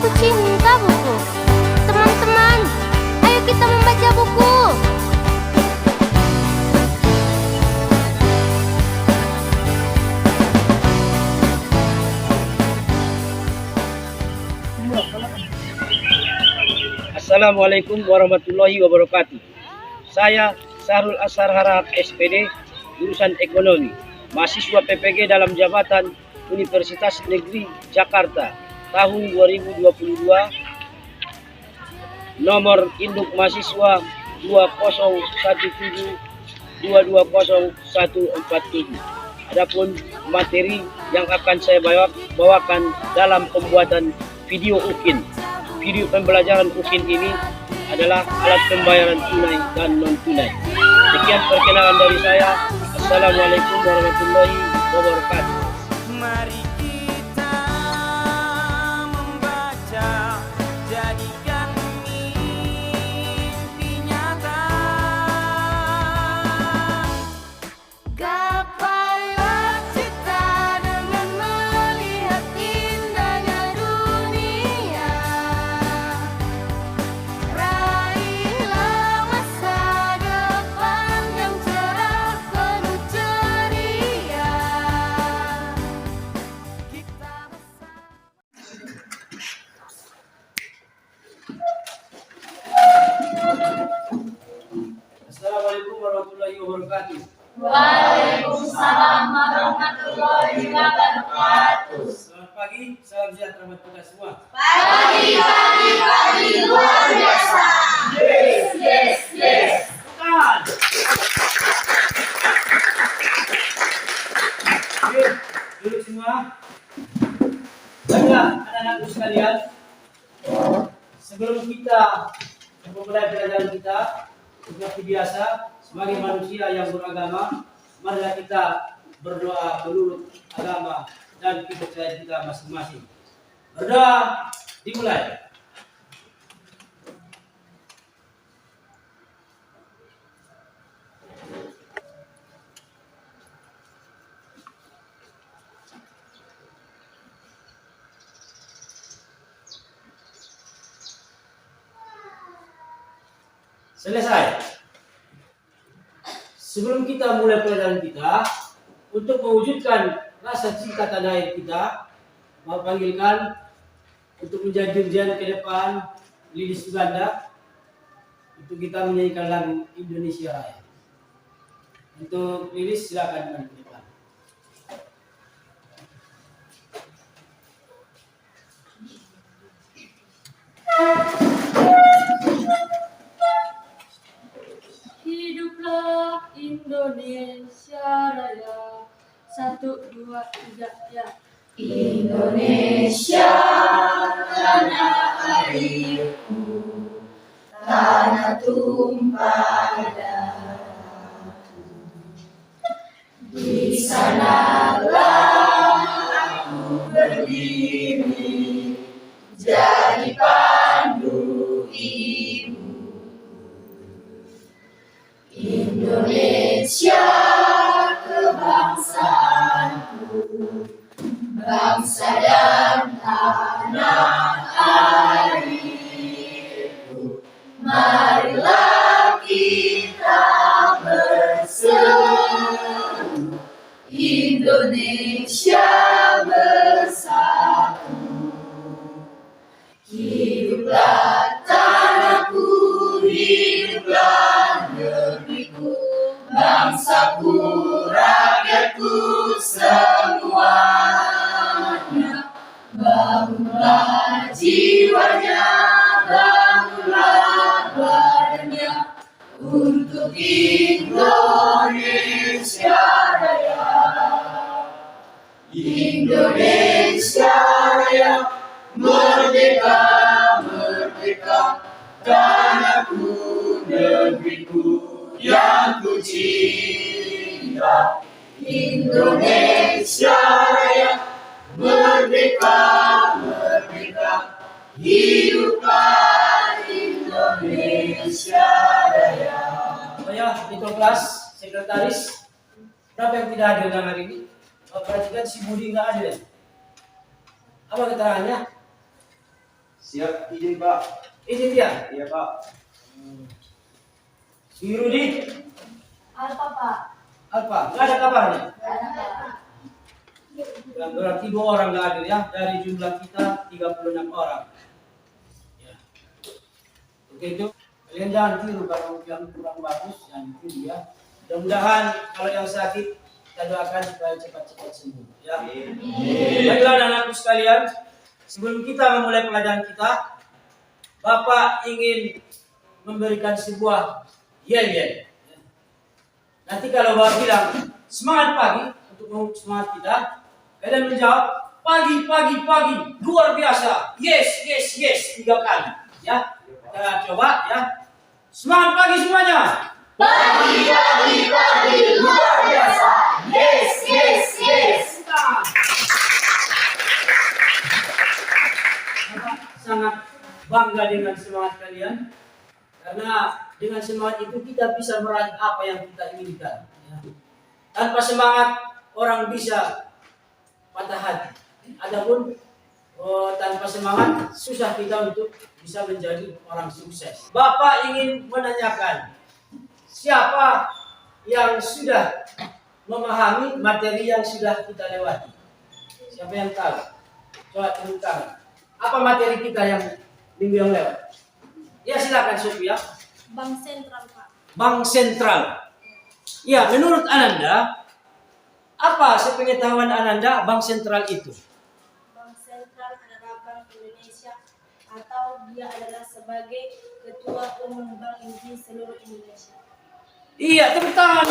Aku cinta buku. Teman-teman, ayo kita membaca buku. Assalamualaikum warahmatullahi wabarakatuh. Saya Sahrul Ashar Harahap SPD, jurusan Ekonomi, mahasiswa PPG dalam jabatan Universitas Negeri Jakarta tahun 2022, nomor induk mahasiswa 2017220147. Adapun materi yang akan saya bawakan dalam pembuatan video UKIN. Video pembelajaran UKIN ini adalah alat pembayaran tunai dan non-tunai. Sekian perkenalan dari saya. Assalamualaikum warahmatullahi wabarakatuh. Mari kita membaca, jadikan mimpi nyata. Gapailah cita dengan melihat indahnya dunia. Raihlah masa depan yang cerah penuh ceria. Kita bersama. Assalamualaikum warahmatullahi wabarakatuh. Waalaikumsalam warahmatullahi wabarakatuh. Selamat pagi, salam sejahtera buat kita semua. Pagi luar biasa. Yes. Bukan. Oke, duduk semua. Baiklah, anak-anakku sekalian, sebelum kita memulai pelajaran kita, seperti biasa, sebagai manusia yang beragama, marilah kita berdoa menurut agama dan kepercayaan kita masing-masing. Berdoa dimulai. Selesai. Sebelum kita mulai pelajaran kita, untuk mewujudkan rasa cinta tanah air kita, mau panggilkan untuk menjadi dirjen ke depan Lilis Suganda untuk kita menyanyikan lagu Indonesia Raya. Untuk Lilis silakan maju ke depan. Hiduplah Indonesia Raya. 1, 2, 3, ya. Indonesia tanah airku, tanah tumpah darahku. Di sanalah aku berdiri, jadi pandu ibu. Indonesia kebangsaanku, bangsa dan tanah airku. Marilah kita berseru, Indonesia bersatu. Hiduplah tanahku, hiduplah negeriku, bangsaku, rakyatku semuanya. Bangunlah jiwanya, bangunlah badannya, untuk Indonesia Raya. Indonesia Raya, merdeka, merdeka, tanahku, negeriku yang ku cinta. Indonesia Raya, merdeka, merdeka, hiduplah Indonesia Raya. Saya di kelas sekretaris. Berapa yang tidak hadir dalam hari ini? Perhatikan si Budi nggak hadir. Apa keterangannya? Siap, izin Pak. Izin dia. Iya Pak. Si Rudi, Alfa Pak. Alfa, nggak ada kabarnya. Ada Pak. Ya, berarti 2 orang nggak hadir ya. Dari jumlah kita 36 orang. Ya. Oke itu. Kalian jangan tiru kalau yang kurang bagus, jangan tiru ya. Mudah-mudahan kalau yang sakit kita doakan supaya cepat-cepat sembuh. Ya. Baiklah anak-anakku sekalian, sebelum kita memulai pelajaran kita, Bapak ingin memberikan sebuah yel-yel. Nanti kalau Bapak bilang semangat pagi untuk mengutuk semangat kita, kalian menjawab pagi, pagi, pagi, luar biasa, yes, yes, yes 3 kali. Ya, kita coba ya. Semangat pagi semuanya. Pagi, pagi, pagi, luar biasa. Yes, yes, yes. Bapak sangat bangga dengan semangat kalian, karena dengan semangat itu kita bisa meraih apa yang kita inginkan. Ya. Tanpa semangat orang bisa patah hati. Adapun tanpa semangat susah kita untuk bisa menjadi orang sukses. Bapak ingin menanyakan, siapa yang sudah memahami materi yang sudah kita lewati? Siapa yang tahu? Coba tepuk tangan. Apa materi kita yang minggu yang lewat? Ya silakan Sophia. Bank Sentral Pak. Bank Sentral. Ya, menurut Ananda, apa sepengetahuan Ananda Bank Sentral itu? Bank Sentral adalah Bank Indonesia, atau dia adalah sebagai Ketua Umum Bank Indonesia seluruh Indonesia. Iya, tepuk tangan.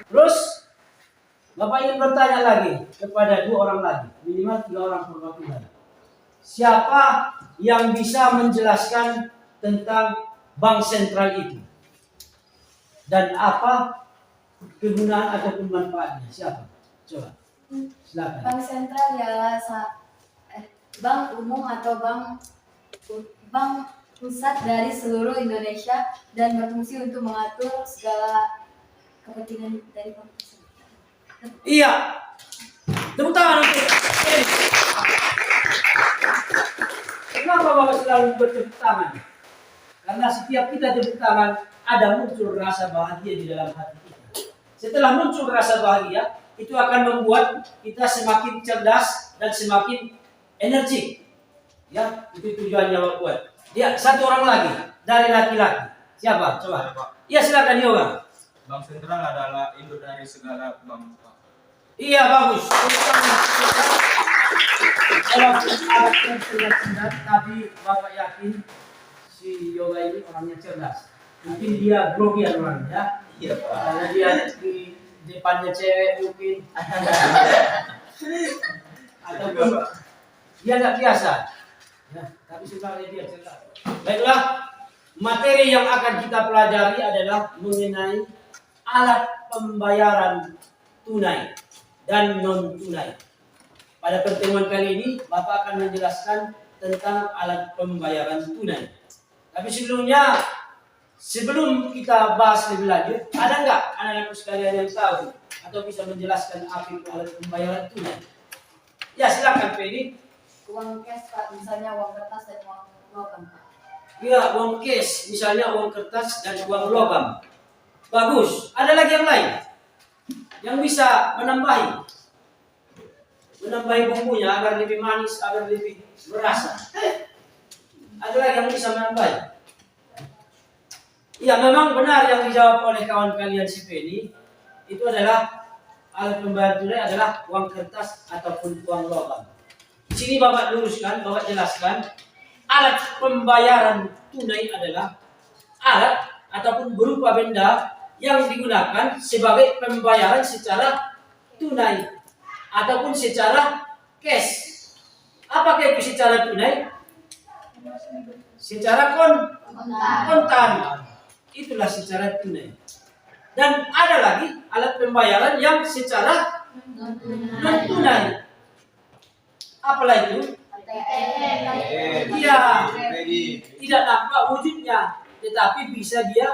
Terus, Bapak ingin bertanya lagi kepada 2 orang lagi, minimal 3 orang perwakilan. Siapa yang bisa menjelaskan tentang Bank Sentral itu? Dan apa kegunaan ataupun manfaatnya? Siapa? Coba, silakan. Bank sentral ialah bank umum atau bank pusat dari seluruh Indonesia dan berfungsi untuk mengatur segala kepentingan dari bank tersebut. Iya. Tepuk tangan untuk Kenapa Bapak selalu bertepuk tangan? Karena setiap kita tepuk tangan, ada muncul rasa bahagia di dalam hati kita. Setelah muncul rasa bahagia, itu akan membuat kita semakin cerdas dan semakin energik. Ya, itu tujuannya Bapak buat. Ya, 1 orang lagi dari laki-laki. Siapa? Coba. Ya, silakan Yoga. Bank Sentral adalah induk dari segala bank Pak. Iya, bagus. Walaupun alatnya tidak cerdas, tapi Bapak yakin si Yoga ini orangnya cerdas. Mungkin dia grogian orangnya. Iya Pak. Karena dia di depannya cewek mungkin. Ataupun dia nggak biasa. Ya, tapi sebenarnya dia cerdas. Baiklah, materi yang akan kita pelajari adalah mengenai alat pembayaran tunai dan non tunai. Pada pertemuan kali ini, Bapak akan menjelaskan tentang alat pembayaran tunai. Tapi sebelum kita bahas lebih lanjut, ada nggak anak-anak sekalian yang tahu atau bisa menjelaskan apa itu alat pembayaran tunai? Ya, silakan Feni. Uang cash Pak, misalnya uang kertas dan uang logam Pak. Ya, uang cash, misalnya uang kertas dan uang logam. Bagus. Ada lagi yang lain yang bisa menambahi bumbunya agar lebih manis, agar lebih berasa. Ada lagi yang bisa menambahi. Ya, memang benar yang dijawab oleh kawan kalian si Feni. Itu adalah alat pembayaran tunai adalah uang kertas ataupun uang logam. Di sini Bapak luruskan, Bapak jelaskan, alat pembayaran tunai adalah alat ataupun berupa benda yang digunakan sebagai pembayaran secara tunai ataupun secara cash. Apakah itu secara tunai? Secara kontan. Itulah secara tunai. Dan ada lagi alat pembayaran yang secara non tunai. Apalah itu? Iya, tidak nampak wujudnya, tetapi bisa dia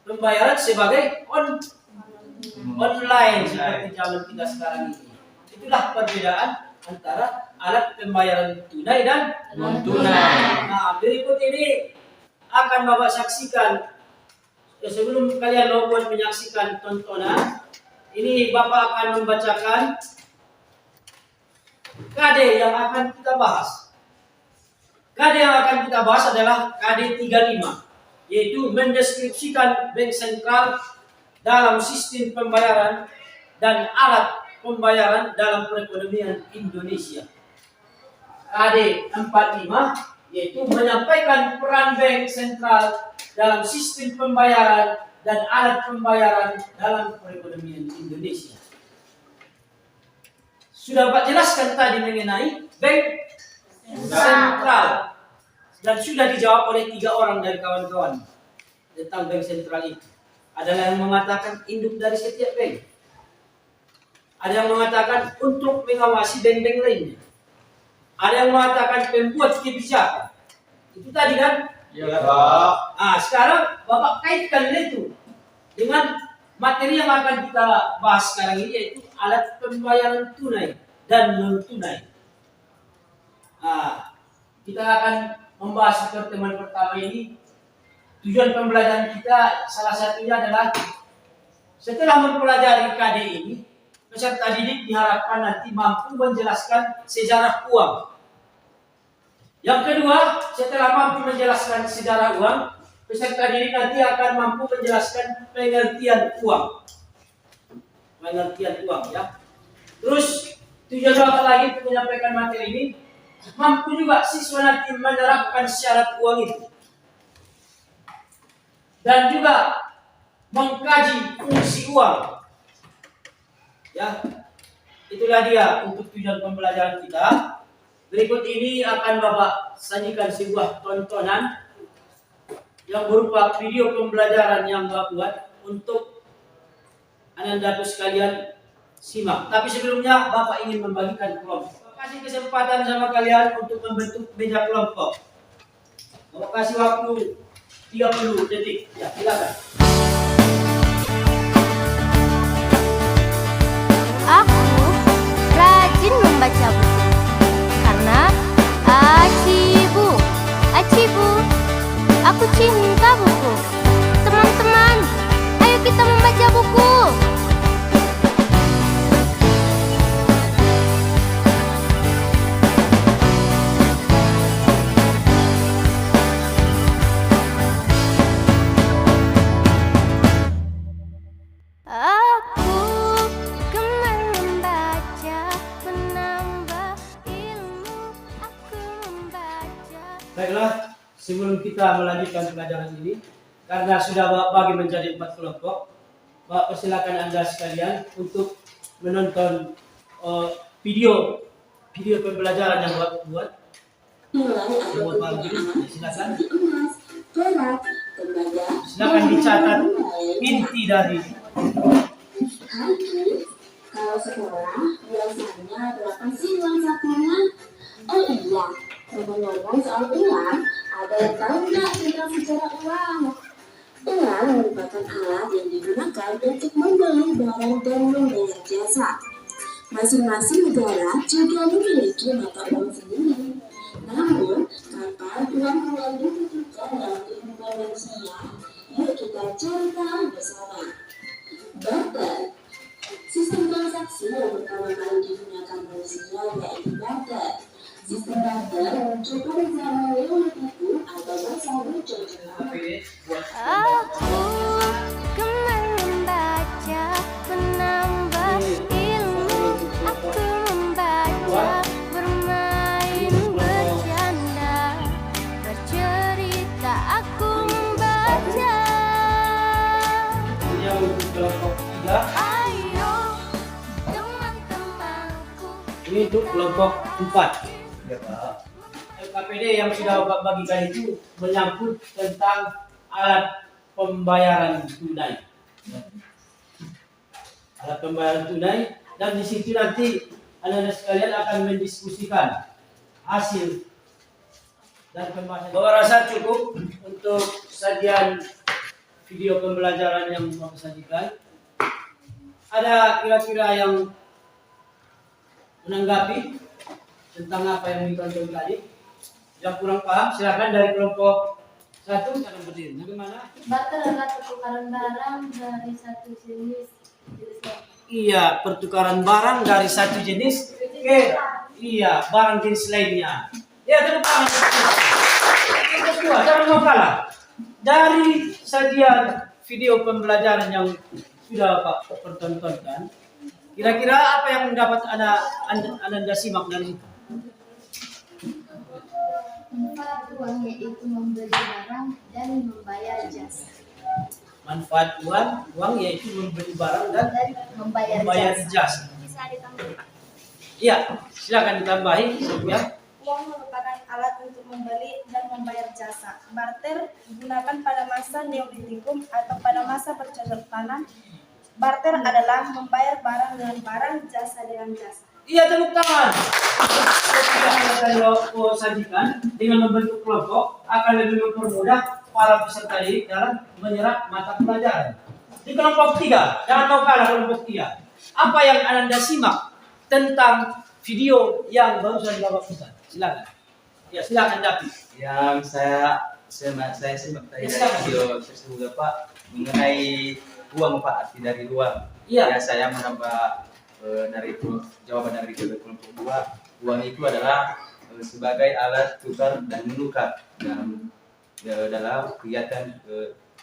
pembayaran sebagai online seperti zaman kita sekarang ini. Itulah perbedaan antara alat pembayaran tunai dan Non tunai. Nah, berikut ini akan Bapak saksikan. Sebelum kalian login menyaksikan tontonan, ini Bapak akan membacakan KD yang akan kita bahas. KD yang akan kita bahas adalah KD 35, yaitu mendeskripsikan bank sentral dalam sistem pembayaran dan alat pembayaran dalam perekonomian Indonesia. KD 45 yaitu menyampaikan peran bank sentral dalam sistem pembayaran dan alat pembayaran dalam perekonomian Indonesia. Sudah Pak jelaskan tadi mengenai bank sentral dan sudah dijawab oleh 3 orang dari kawan-kawan tentang bank sentral itu. Adalah yang mengatakan induk dari setiap bank. Ada yang mengatakan untuk mengawasi bank-bank lainnya. Ada yang mengatakan pembuat kebijakan. Itu tadi kan? Ya, Pak. Ah, sekarang Bapak kaitkan itu dengan materi yang akan kita bahas sekarang ini, yaitu alat pembayaran tunai dan non tunai. Ah, kita akan membahas pertemuan pertama ini. Tujuan pembelajaran kita salah satunya adalah setelah mempelajari KD ini, peserta didik diharapkan nanti mampu menjelaskan sejarah uang. Yang kedua, setelah mampu menjelaskan sejarah uang, peserta didik nanti akan mampu menjelaskan pengertian uang. Pengertian uang ya. Terus tujuan Bapak lagi untuk menyampaikan materi ini, mampu juga siswa nanti menerapkan syarat uang itu. Dan juga mengkaji fungsi uang. Ya, itulah dia untuk tujuan pembelajaran kita. Berikut ini akan Bapak sajikan sebuah tontonan yang berupa video pembelajaran yang Bapak buat untuk Anandaku sekalian simak. Tapi sebelumnya Bapak ingin membagikan kelompok. Bapak kasih kesempatan sama kalian untuk membentuk meja kelompok. Bapak kasih waktu 30 detik. Ya, silakan. Aku rajin membaca buku karena acibu, aku cinta buku. Teman-teman, ayo kita membaca buku. Aku gemar membaca, menambah ilmu. Aku membaca. Baiklah, sebelum kita melanjutkan pelajaran ini, karena sudah Bapak bagi menjadi 4 kelompok, Bapak persilakan Anda sekalian untuk menonton video pembelajaran yang Bapak buat. Buat pagi, silakan. Silakan dicatat inti dari Kalau sekolah biasanya berapa sih uang sakunya? Oh iya, ngomong-ngomong soal uang, ada yang tahu nggak tentang sejarah uang? Uang merupakan alat yang digunakan untuk membeli barang dan membayar jasa. Masing-masing negara juga memiliki mata uang sendiri. Namun, kapan uang mulai dibutuhkan dalam kehidupan manusia? Yuk kita cari tahu bersama. Barter. Sistem transaksi yang pertama kali digunakan manusia yaitu barter. Sistem barter muncul pada zaman Neolitikum atau masa berjuang. Aku gemar membaca, menambah ilmu. Aku membaca, bermain, bercanda, bercerita. Aku membaca. yang untuk kelompok 3. Ayo teman-temanku. Ini untuk kelompok 4. LKPD yang sudah Bapak bagikan itu menyangkut tentang alat pembayaran tunai. Alat pembayaran tunai, dan di situ nanti anak-anak sekalian akan mendiskusikan hasil dan pembahasan. Bapak rasa cukup untuk sajian video pembelajaran yang Bapak sajikan. Ada kira-kira yang menanggapi tentang apa yang ditonton tadi? Yang kurang paham silakan dari kelompok 1 silakan berdiri. Bagaimana? Barter adalah pertukaran barang dari satu jenis lain. Iya, pertukaran barang dari satu jenis ke barang jenis lainnya. Ya, tepuk tangan. Yang kedua, jangan mau kalah. Dari sajian video pembelajaran yang sudah Pak pertontonkan, kira-kira apa yang dapat Anda simak dari itu? Manfaat uang yaitu membeli barang dan membayar jasa. Manfaat uang yaitu membeli barang dan membayar jasa. Bisa ditambah. Iya, silakan ditambahi ya. Uang merupakan alat untuk membeli dan membayar jasa. Barter digunakan pada masa Neolitikum atau pada masa bercocok tanam. Barter adalah membayar barang dengan barang, jasa dengan jasa. Iya, tepuk tangan. Yang tadi aku sajikan dengan membentuk kelompok akan lebih mempermudah para peserta didik dalam menyerap mata pelajaran. Di kelompok 3, jangan mau kalah kelompok 3. Apa yang Anda simak tentang video yang barusan Bapak putar? Silakan. Ya, silakan Dapi. Yang saya simak tadi dari video tersebut Pak mengenai uang Pak, arti dari uang. Iya. Ya, saya menambah dari jawaban dari kelompok 2. Uang itu adalah sebagai alat tukar dan menukar dalam kegiatan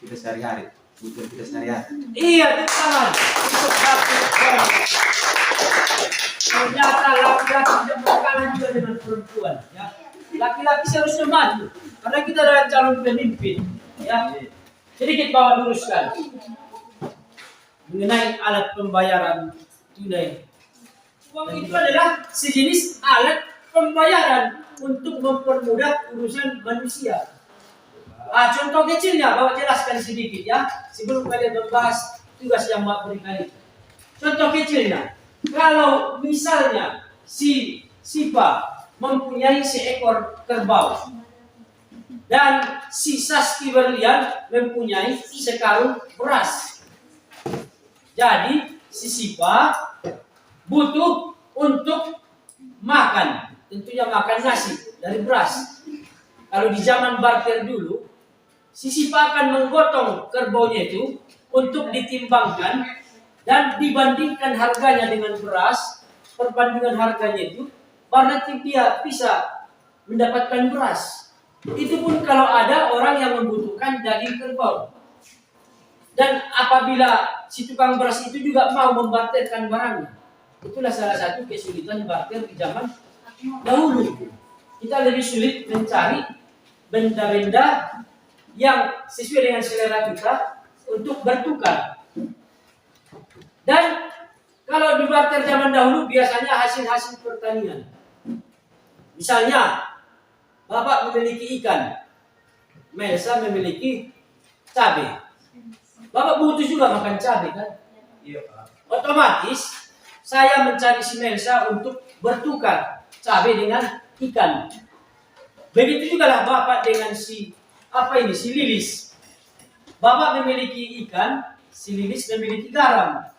kita sehari-hari, kebutuhan kita sehari-hari. Iya, tepuk tangan. Untuk Dapi. Ternyata laki-laki tidak berkalah juga dengan perempuan. Ya. Laki-laki seharusnya maju karena kita adalah calon pemimpin. Ya. Sedikit Bapak luruskan mengenai alat pembayaran tunai. Uang itu adalah sejenis alat pembayaran untuk mempermudah urusan manusia. Contoh kecilnya Bapak jelaskan sedikit ya sebelum kalian membahas tugas yang Bapak berikan itu. Contoh kecilnya, kalau misalnya si Sipa mempunyai seekor kerbau dan si Saski Berlian mempunyai sekarung beras. Jadi si Sipa butuh untuk makan, tentunya makan nasi dari beras. Kalau di zaman barter dulu, si Sipa akan menggotong kerbaunya itu untuk ditimbangkan dan dibandingkan harganya dengan beras. Perbandingan harganya itu karena dia bisa mendapatkan beras. Itu pun kalau ada orang yang membutuhkan daging kerbau. Dan apabila si tukang beras itu juga mau membarterkan barangnya. Itulah salah satu kesulitan barter di zaman dahulu. Kita lebih sulit mencari benda-benda yang sesuai dengan selera kita untuk bertukar. Dan kalau di barter zaman dahulu biasanya hasil-hasil pertanian. Misalnya, Bapak memiliki ikan, Melsa memiliki cabai. Bapak butuh juga makan cabai kan? Iya Pak. Otomatis saya mencari si Melsa untuk bertukar cabai dengan ikan. Begitu juga lah Bapak dengan si Lilis. Bapak memiliki ikan, si Lilis memiliki garam.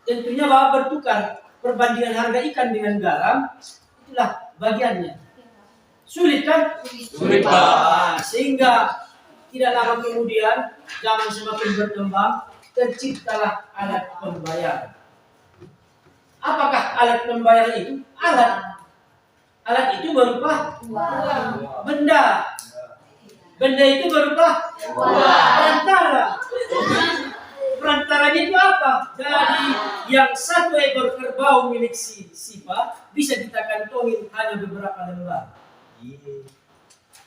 Tentunya Bapak bertukar perbandingan harga ikan dengan garam, itulah bagiannya. Sulit kan? Sulit Pak. Sehingga tidak lama kemudian zaman semakin berkembang, terciptalah alat pembayaran. Apakah alat pembayaran itu? Alat itu berupa benda. Benda itu berupa perantara. Perantaranya itu apa? Jadi yang satu ekor kerbau milik si Sipa bisa kita kantongin hanya beberapa lembar.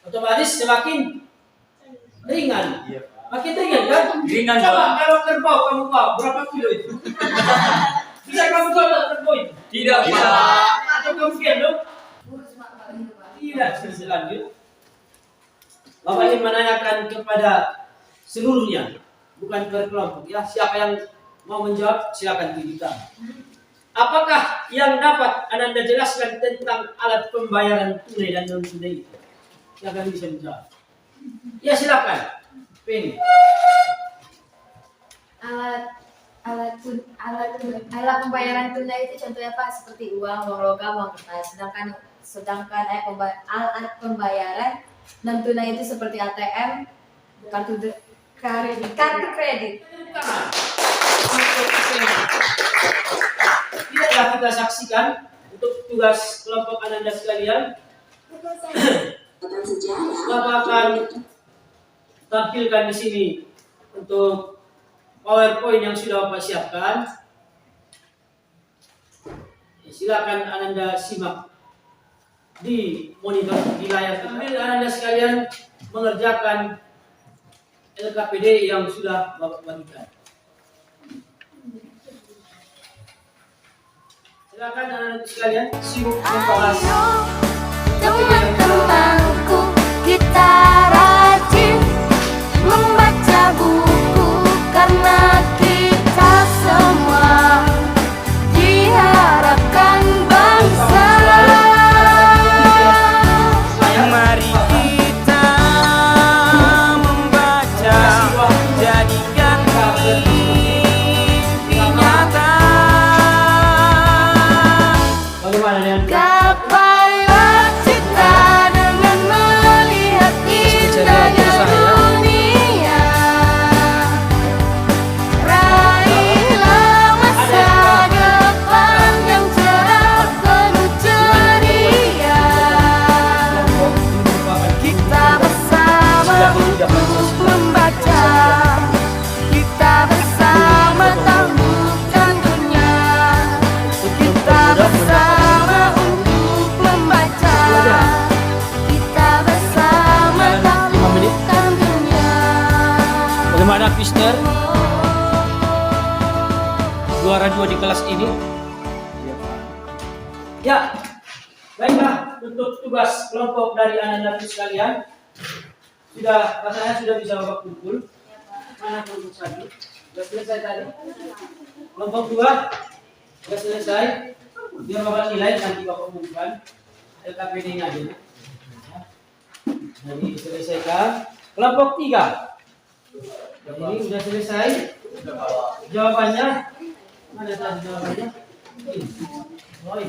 Otomatis semakin ringan. Makin ringan kan? Ringan, Coba Pak. kalau kerbau kamu bawa berapa kilo itu? Bisa kamu bawa kerbau itu? Tidak Pak. Atau kamu gendong? Tidak, selanjutnya. Bapak ingin menanyakan kepada seluruhnya, bukan per kelompok ya. Siapa yang mau menjawab silakan tunjukkan. Apakah yang dapat Anda jelaskan tentang alat pembayaran tunai dan non tunai itu? Silakan bisa menjawab. Ya silakan. Penny. alat pembayaran tunai itu contohnya apa? Seperti uang logam, uang kertas. Sedangkan alat pembayaran non tunai itu seperti ATM, kartu kredit. Tidaklah kita saksikan untuk tugas kelompok Ananda sekalian. Bapak akan tampilkan di sini untuk PowerPoint yang sudah Bapak siapkan. Silakan Ananda simak di monitor di layar. Sambil Ananda sekalian mengerjakan LKPD yang sudah Bapak bagikan. Silakan Ananda sekalian sibuk membahas. Teman-temanku, kita rajin membaca buku karena kita semua diharapkan bangsa. Mari kita membaca, jadikan mimpi nyata. Bagaimana dengan Gapailah cita dengan melihat indahnya dunia. Raihlah masa depan yang cerah penuh ceria. Kita bersama untuk membaca. Kita bersama tangguhkan dunia. Kita bersama untuk membaca. Kita bersama tangguhkan dunia. Bagaimana Pister? Juara 2 di kelas ini? Ya, baiklah untuk tugas kelompok dari Ananda sekalian. Rasanya sudah bisa Bapak kumpul. Mana kelompok 1? Sudah selesai tadi. Kelompok 2 sudah selesai. Biar Bapak nilai nanti Bapak umumkan. LKPD-nya aja. Jadi diselesaikan. Kelompok 3. Ini sudah selesai. Jawabannya mana tadi jawabannya? Ini.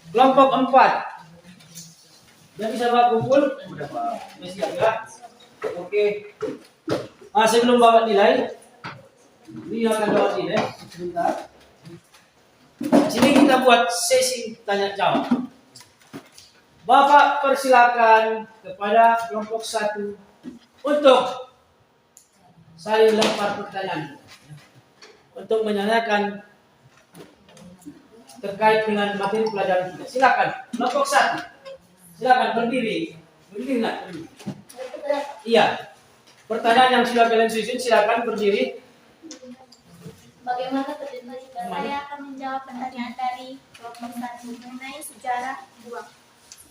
Kelompok 4. Sudah bisa Bapak kumpul? Sudah siap ya? Oke. Sebelum Bapak nilai, ini akan Bapak nilai. Sebentar. Sini kita buat sesi tanya jawab. Bapak persilakan kepada kelompok 1 untuk saling lempar pertanyaan untuk menanyakan terkait dengan materi pelajaran kita. Silakan kelompok 1. Silakan berdiri. Berdiri nak? Berdiri. Iya. Pertanyaan yang sudah kalian susun silakan berdiri. Bagaimana terjadi jika saya akan menjawab pertanyaan dari kelompok 1 mengenai sejarah uang,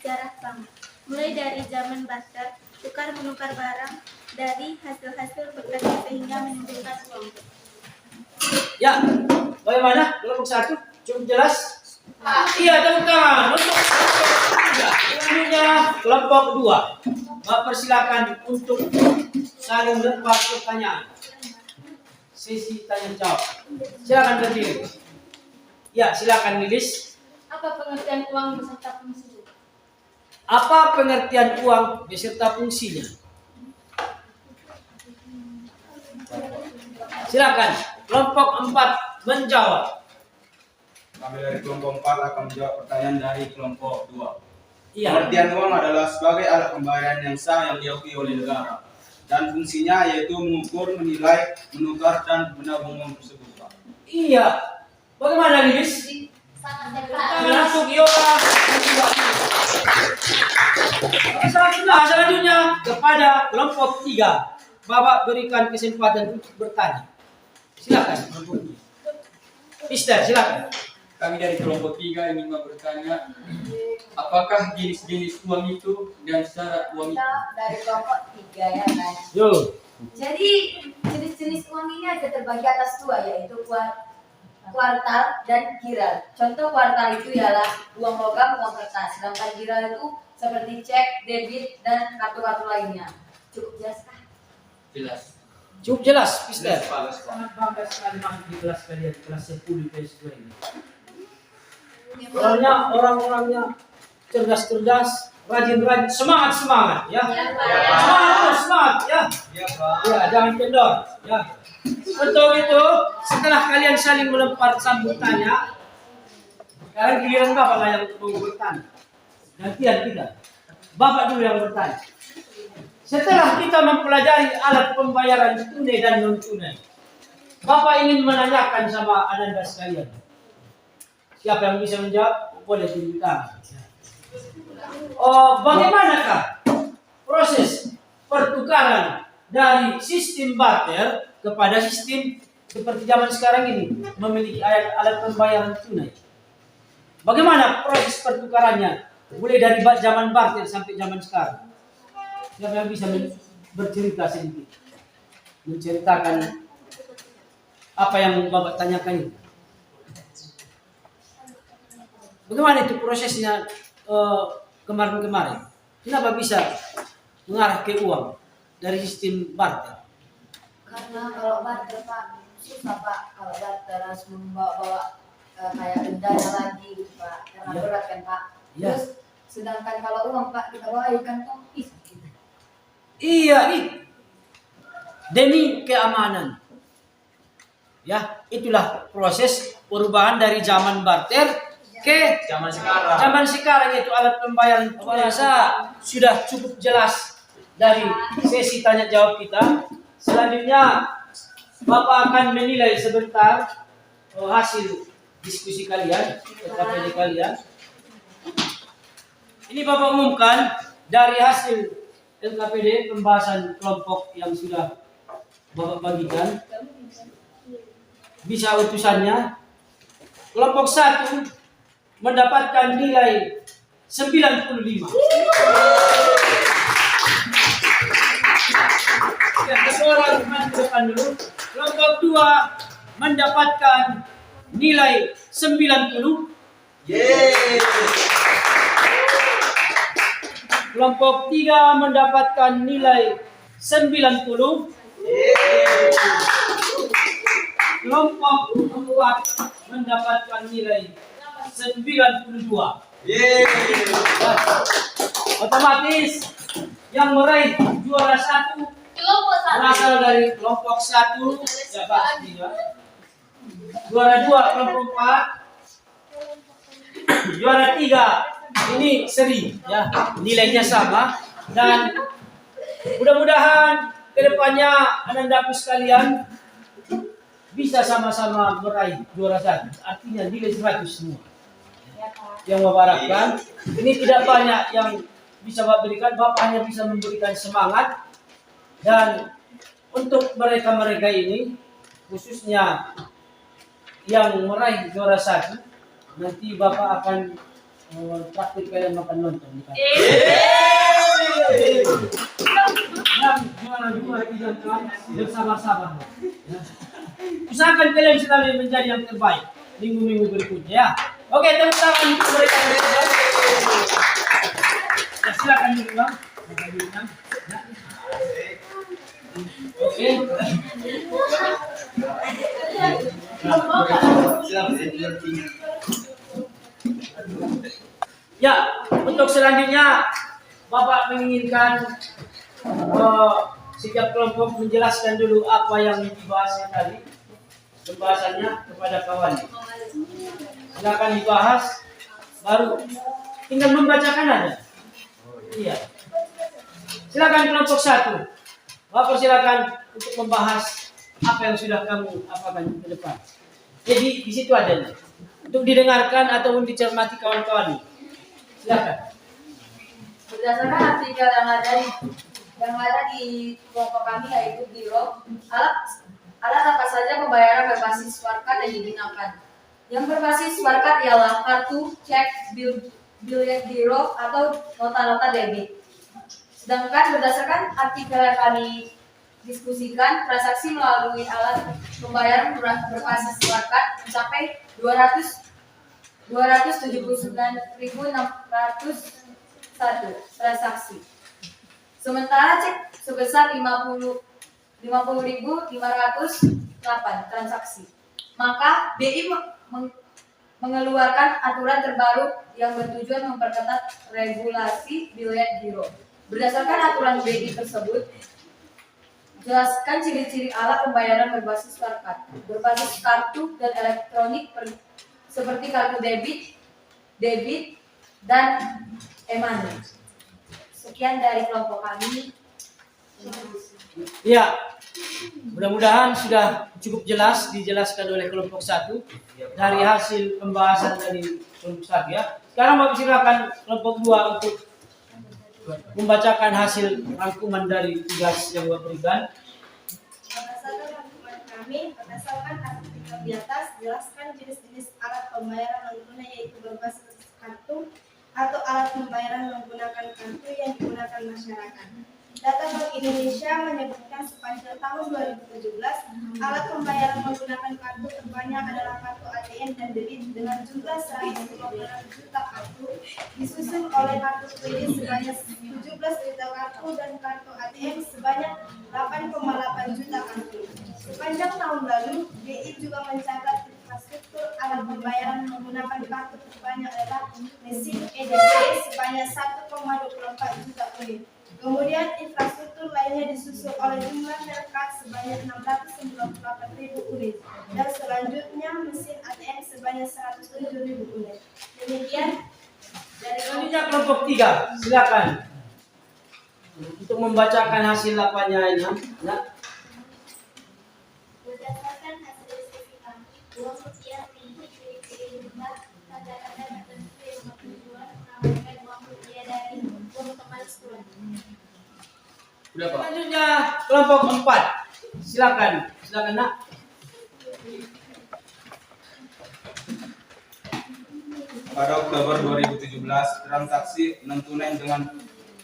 sejarah bank. Mulai dari zaman barter, tukar menukar barang dari hasil-hasil bekerja sehingga menimbulkan uang. Ya. Bagaimana kelompok 1? Cukup jelas? Iya, tepuk tangan untuk selanjutnya kelompok 2. Bapak persilakan untuk saling lempar pertanyaan. Sesi tanya jawab. Silakan berdiri. Ya, silakan Lilis. Apa pengertian uang beserta fungsinya? Apa pengertian uang beserta fungsinya? Silakan kelompok 4 menjawab. Kami dari kelompok 4 akan menjawab pertanyaan dari kelompok 2. Iya. Pengertian uang adalah sebagai alat pembayaran yang sah yang diakui oleh negara. Dan fungsinya yaitu mengukur, menilai, menukar, dan menabung uang tersebut. Pak. Iya. Bagaimana Lilis? Langsung Yoga. Selanjutnya kepada kelompok 3. Bapak berikan kesempatan untuk bertanya. Silakan. Mister, silakan. Kami dari kelompok 3 ingin bertanya, apakah jenis-jenis uang itu dan syarat uang itu? Dari kelompok 3 ya kan. Yo. Jadi jenis-jenis uang ini ada terbagi atas 2 yaitu kuartal dan giral. Contoh kuartal itu ialah uang logam, uang kertas. Sedangkan giral itu seperti cek, debit, dan kartu-kartu lainnya. Cukup jelas kah? Jelas. Cukup jelas, Mister. Sangat bangga sekali masuk di kelas kalian, kelas 10 PS2 ini. Soalnya orang-orangnya cerdas-cerdas, rajin-rajin, semangat ya. Semangat ya. Ya, jangan kendor ya. Untuk itu, setelah kalian saling melempar sambutannya, sekarang giliran Bapak lah yang mau bertanya. Gantian kita. Bapak dulu yang bertanya. Setelah kita mempelajari alat pembayaran tunai dan non tunai, Bapak ingin menanyakan sama Ananda sekalian. Siapa yang bisa menjawab? Boleh tunjuk tangan. Bagaimanakah proses pertukaran dari sistem barter kepada sistem seperti zaman sekarang ini memiliki alat pembayaran tunai? Bagaimana proses pertukarannya? Mulai dari zaman barter sampai zaman sekarang. Siapa yang bisa bercerita sedikit? Menceritakan apa yang Bapak tanyakan itu. Bagaimana itu prosesnya kemarin-kemarin? Kenapa bisa mengarah ke uang dari sistem barter? Karena kalau barter Pak susah Pak, kalau barter harus membawa kayak dana lagi gitu Pak, karena berat kan Pak. Ya. Terus sedangkan kalau uang Pak kita bawa di kantong gitu. Iya, itu demi keamanan. Ya, itulah proses perubahan dari zaman barter ke Zaman sekarang. zaman sekarang, itu alat pembayaran. Saya rasa sudah cukup jelas dari sesi tanya jawab kita. Selanjutnya Bapak akan menilai sebentar hasil diskusi kalian, KPD kalian. Ini Bapak umumkan dari hasil LKPD pembahasan kelompok yang sudah Bapak bagikan. Bisa utusannya. Kelompok 1 mendapatkan nilai 95. Ya, seorang maju depan dulu. Kelompok 2 mendapatkan nilai 90. Yeay. Kelompok 3 mendapatkan nilai 90. Kelompok 4 mendapatkan nilai 92. Otomatis yang meraih juara 1 berasal dari kelompok 1, ya pasti ya. Juara 2 kelompok 4. Juara 3 ini seri ya, nilainya sama, dan mudah-mudahan kedepannya Anandaku sekalian bisa sama-sama meraih juara 1, artinya nilai 100 semua. Yang Bapak harapkan, ini tidak banyak yang bisa Bapak berikan, Bapak hanya bisa memberikan semangat. Dan untuk mereka-mereka ini, khususnya yang meraih juara 1, nanti Bapak akan praktik kalian makan lontong. Yang juara 2 jangan bersabar-sabar. Usahakan kalian selalu menjadi yang terbaik minggu-minggu berikutnya ya. Oke, tepuk tangan untuk mereka. Ya, silakan dulu Bang. Oke. Ya, untuk selanjutnya Bapak menginginkan setiap kelompok menjelaskan dulu apa yang dibahasnya tadi, pembahasannya kepada kawan. Silakan dibahas, baru tinggal membacakan aja. Iya. Silakan kelompok 1. Bapak silakan untuk membahas apa yang sudah kamu apakan ke depan. Jadi di situ aja untuk didengarkan ataupun dicermati kawan-kawan. Silakan. Berdasarkan artikel yang ada di kelompok kami, yaitu Giro, alat apa saja pembayaran berbasis warkat yang digunakan. Yang berbasis warkat ialah kartu, cek, billet giro atau nota-nota debit. Sedangkan berdasarkan artikel yang kami diskusikan, transaksi melalui alat pembayaran berbasis warkat mencapai 279.601 transaksi. Sementara cek sebesar 50.000 50.508 transaksi. Maka BI mengeluarkan aturan terbaru yang bertujuan memperketat regulasi bilet giro. Berdasarkan aturan BI tersebut, jelaskan ciri-ciri alat pembayaran berbasis berbasis kartu dan elektronik seperti kartu debit, dan e-money. Sekian dari kelompok kami. Ya, mudah-mudahan sudah cukup jelas dijelaskan oleh kelompok 1 dari hasil pembahasan dari kelompok 1 ya. Sekarang Bapak silakan kelompok 2 untuk membacakan hasil rangkuman dari tugas yang Bapak berikan. Berdasarkan rangkuman kami, berdasarkan artikel di atas, jelaskan jenis-jenis alat pembayaran non tunai yaitu berbasis kartu atau alat pembayaran menggunakan kartu yang digunakan masyarakat. Data Bank Indonesia menyebutkan sepanjang tahun 2017, alat pembayaran menggunakan kartu terbanyak adalah kartu ATM dan debit dengan jumlah 156 juta kartu, disusul oleh kartu kredit sebanyak 17 juta kartu dan kartu ATM sebanyak 8,8 juta kartu. Sepanjang tahun lalu, BI juga mencatat infrastruktur alat pembayaran menggunakan kartu terbanyak adalah mesin EDC sebanyak 1,24 juta unit. Kemudian infrastruktur lainnya disusul oleh jumlah Merkat sebanyak 698.000 unit dan selanjutnya mesin ATM sebanyak 107.000 unit. Demikian dari Selanjutnya kelompok 3, silakan untuk membacakan hasil lapannya ini. Ya. Berdasarkan hasil diskusi kami, uang rupiah memiliki ciri-ciri berubah, tanda-tanda tertentu yang bertujuan mengamankan uang rupiah dari uang kemalas tunai. Sudah Pak. Selanjutnya kelompok 4, silakan nak. Pada Oktober 2017, transaksi non tunai dengan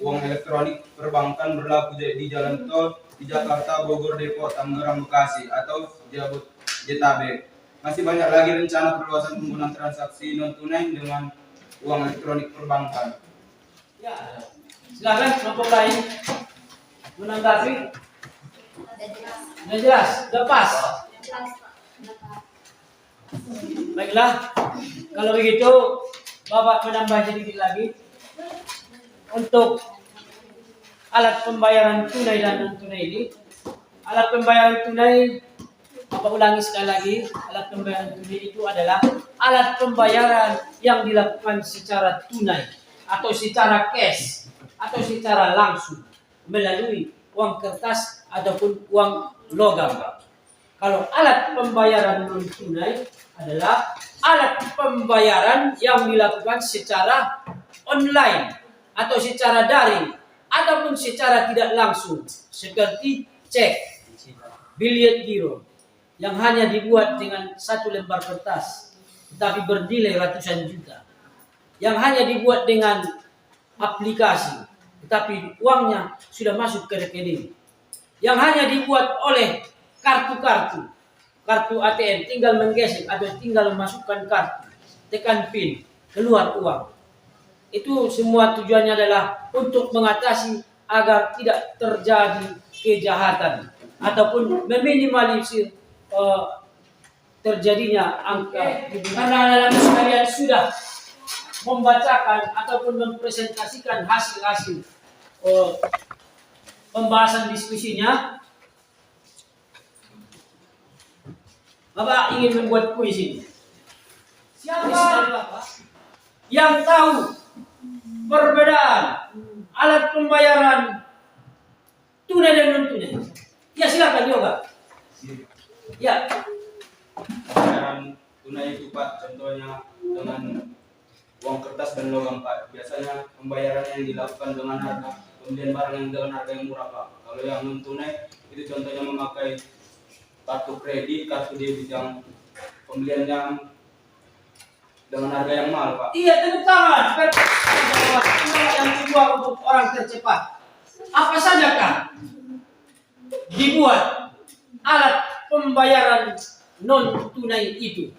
uang elektronik perbankan berlaku di jalan tol di Jakarta, Bogor, Depok, Tangerang, Bekasi atau Jabodetabek. Masih banyak lagi rencana perluasan penggunaan transaksi non tunai dengan uang elektronik perbankan. Ya, silakan kelompok lain menanggapi. Sudah jelas, sudah pas. Baiklah, kalau begitu Bapak menambah sedikit lagi untuk alat pembayaran tunai dan non tunai ini. Alat pembayaran tunai, Bapak ulangi sekali lagi, alat pembayaran tunai itu adalah alat pembayaran yang dilakukan secara tunai atau secara cash atau secara langsung melalui uang kertas ataupun uang logam. Kalau alat pembayaran non tunai adalah alat pembayaran yang dilakukan secara online atau secara daring ataupun secara tidak langsung seperti cek, bilet giro yang hanya dibuat dengan satu lembar kertas tetapi bernilai ratusan juta, yang hanya dibuat dengan aplikasi tetapi uangnya sudah masuk ke rekening, yang hanya dibuat oleh kartu ATM, tinggal menggesek atau tinggal memasukkan kartu, tekan pin, keluar uang. Itu semua tujuannya adalah untuk mengatasi agar tidak terjadi kejahatan ataupun meminimalisir terjadinya angka. Karena dalam sekalian sudah membacakan ataupun mempresentasikan hasil-hasil pembahasan diskusinya, Bapak ingin membuat puisi. Siapa yang tahu perbedaan alat pembayaran tunai dan non tunai? Ya silakan juga. Ya. Pembayaran tunai itu Pak, contohnya dengan uang kertas dan logam Pak. Biasanya pembayaran yang dilakukan dengan harga pembelian barang yang dengan harga yang murah Pak. Kalau yang non tunai itu contohnya memakai kartu kredit, kartu debit yang pembelian yang dengan harga yang mahal Pak. Iya, tepuk tangan. Yang kedua untuk orang tercepat. Apa sajakah dibuat alat pembayaran non tunai itu?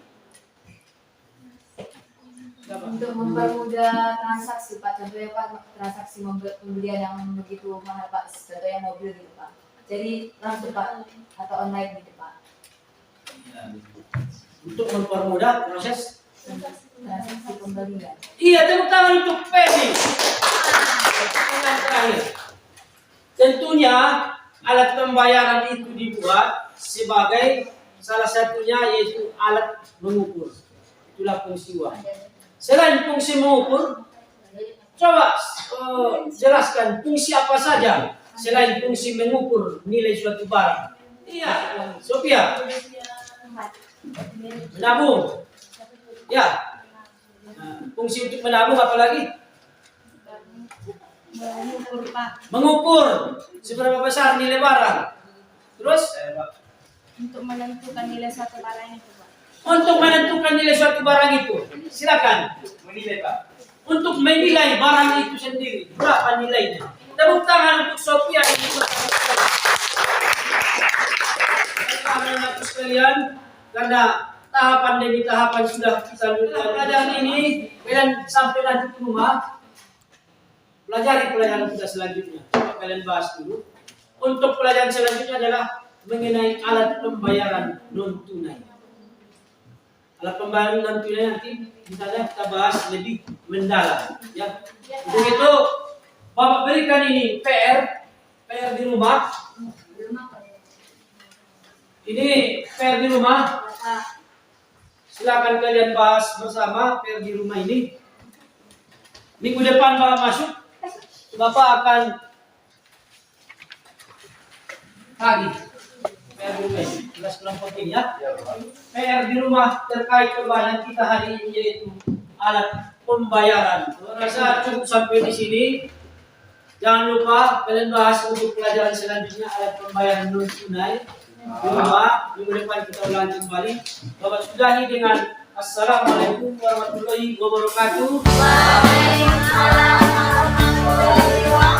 Untuk mempermudah transaksi Pak, contohnya Pak transaksi pembelian yang begitu mahal Pak, contohnya mobil gitu Pak. jadi langsung Pak atau online gitu Pak. Untuk mempermudah proses. Transaksi pembelian. Iya, tepuk tangan untuk Feby. Yang terakhir. Tentunya alat pembayaran itu dibuat sebagai salah satunya yaitu alat mengukur. Itulah fungsi uang. Selain fungsi mengukur, coba jelaskan fungsi apa saja selain fungsi mengukur nilai suatu barang. Iya, Sophia. Menabung. Ya. Nah, fungsi untuk menabung apa lagi? Mengukur Pak. Mengukur seberapa besar nilai barang. Terus Untuk menentukan nilai satu barang itu Pak. untuk menentukan nilai suatu barang itu, silakan menilai Pak. Untuk menilai barang itu sendiri, berapa nilainya? Tepuk tangan untuk Sophia dan juga teman-teman sekalian, karena tahapan demi tahapan sudah kita lalui. Pelajaran ini kalian sampai nanti ke rumah pelajari pelajaran kita selanjutnya. Coba kalian bahas dulu. Untuk pelajaran selanjutnya adalah mengenai alat pembayaran non tunai. Alat pembayaran non tunai nanti kita bahas lebih mendalam. Ya. Untuk itu Bapak berikan ini PR di rumah. Ini PR di rumah. Silakan kalian bahas bersama PR di rumah ini. Minggu depan Bapak masuk, Bapak akan tagih PR di rumah ini. Jelas kelompok ini ya. PR di rumah terkait pembahasan kita hari ini yaitu alat pembayaran. Saya rasa cukup sampai di sini. Jangan lupa kalian bahas untuk pelajaran selanjutnya alat pembayaran non tunai. Di rumah, minggu depan kita ulang kembali. Bapak sudahi dengan Assalamualaikum warahmatullahi wabarakatuh. Waalaikumsalam warahmatullahi wabarakatuh.